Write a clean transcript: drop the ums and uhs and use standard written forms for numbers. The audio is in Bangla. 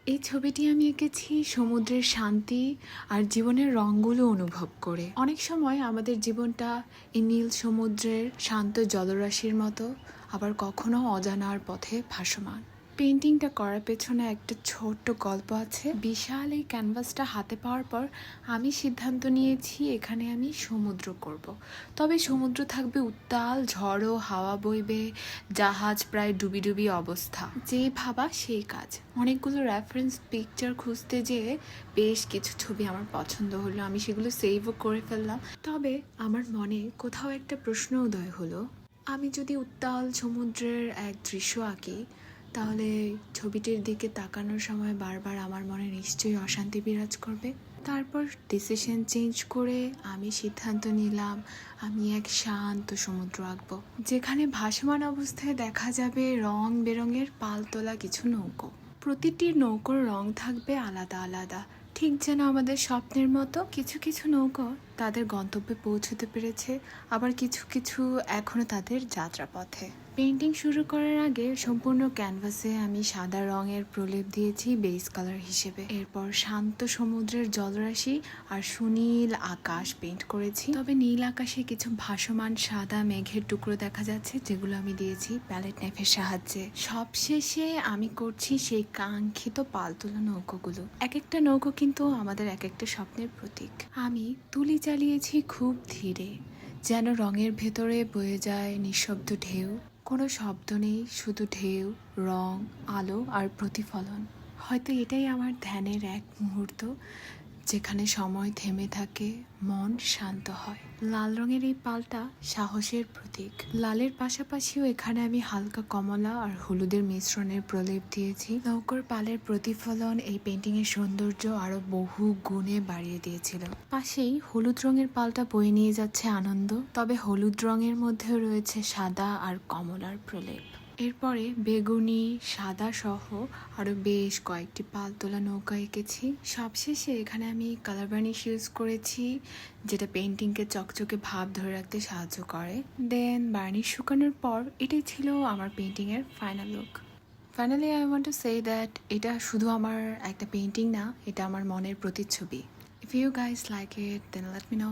এই ছবিটি আমি এঁকেছি সমুদ্রের শান্তি আর জীবনের রঙগুলো অনুভব করে। অনেক সময় আমাদের জীবনটা এই নীল সমুদ্রের শান্ত জলরাশির মতো, আবার কখনো অজানার পথে ভাসমান। পেন্টিংটা করার পেছনে একটা ছোট্ট গল্প আছে। বিশাল এই ক্যানভাসটা হাতে পাওয়ার পর আমি সিদ্ধান্ত নিয়েছি এখানে আমি সমুদ্র করব। তবে সমুদ্র থাকবে উত্তাল, ঝড়ো হাওয়া বইবে, জাহাজ প্রায় ডুবি ডুবি অবস্থা। যে ভাবা সেই কাজ। অনেকগুলো রেফারেন্স পিকচার খুঁজতে যেয়ে বেশ কিছু ছবি আমার পছন্দ হলো, আমি সেগুলো সেভও করে ফেললাম। তবে আমার মনে কোথাও একটা প্রশ্ন উদয় হলো, আমি যদি উত্তাল সমুদ্রের এক দৃশ্য আঁকি, তাহলে ছবিটির দিকে তাকানোর সময় বারবার আমার মনে নিশ্চয়ই অশান্তি বিরাজ করবে। তারপর ডিসিশন চেঞ্জ করে আমি সিদ্ধান্ত নিলাম আমি এক শান্ত সমুদ্র আঁকবো, যেখানে ভাসমান অবস্থায় দেখা যাবে রং বেরঙের পালতোলা কিছু নৌকো। প্রতিটি নৌকোর রং থাকবে আলাদা আলাদা, ঠিক যেন আমাদের স্বপ্নের মতো। কিছু কিছু নৌকো তাদের গন্তব্যে পৌঁছতে পেরেছে, আবার কিছু কিছু এখনো তাদের যাত্রাপথে। পেন্টিং শুরু করার আগে সম্পূর্ণ ক্যানভাসে আমি সাদা রঙের প্রলেপ দিয়েছি বেস কালার হিসেবে। এরপর শান্ত সমুদ্রের জলরাশি আর সুনীল আকাশ পেন্ট করেছি। তবে নীল আকাশে কিছু ভাসমান সাদা মেঘের টুকরো দেখা যাচ্ছে, যেগুলো আমি দিয়েছি প্যালেট নাইফের সাহায্যে। সবশেষে আমি করছি সেই কাঙ্ক্ষিত পালতোলা নৌকোগুলো। এক একটা নৌকো কিন্তু আমাদের এক একটা স্বপ্নের প্রতীক। আমি তুলি চালিয়েছি খুব ধীরে, যেন রঙের ভেতরে বয়ে যায় নিঃশব্দ ঢেউ। কোনো শব্দ নেই, শুধু ঢেউ, রং, আলো আর প্রতিফলন। হয়তো এটাই আমার ধ্যানের এক মুহূর্ত, যেখানে সময় থেমে থাকে, মন শান্ত হয়। লাল রঙের এই পালটা সাহসের প্রতীক। লালের পাশাপাশিও এখানে আমি হালকা কমলা আর হলুদের মিশ্রণের প্রলেপ দিয়েছি। নৌকোর পালের প্রতিফলন এই পেন্টিংয়ের সৌন্দর্য আরো বহু গুণে বাড়িয়ে দিয়েছিল। পাশেই হলুদ রঙের পালটা বয়ে নিয়ে যাচ্ছে আনন্দ, তবে হলুদ রঙের মধ্যেও রয়েছে সাদা আর কমলার প্রলেপ। এরপরে বেগুনি, সাদা সহ আরও বেশ কয়েকটি পালতোলা নৌকা এঁকেছি। সবশেষে এখানে আমি কালার বার্নিশ ইউজ করেছি, যেটা পেন্টিংকে চকচকে ভাব ধরে রাখতে সাহায্য করে। দেন বার্নিশ শুকানোর পর এটাই ছিল আমার পেন্টিংয়ের final look. Finally I want to say that এটা শুধু আমার একটা পেন্টিং না, এটা আমার মনের প্রতিচ্ছবি। If you guys like it then let me no.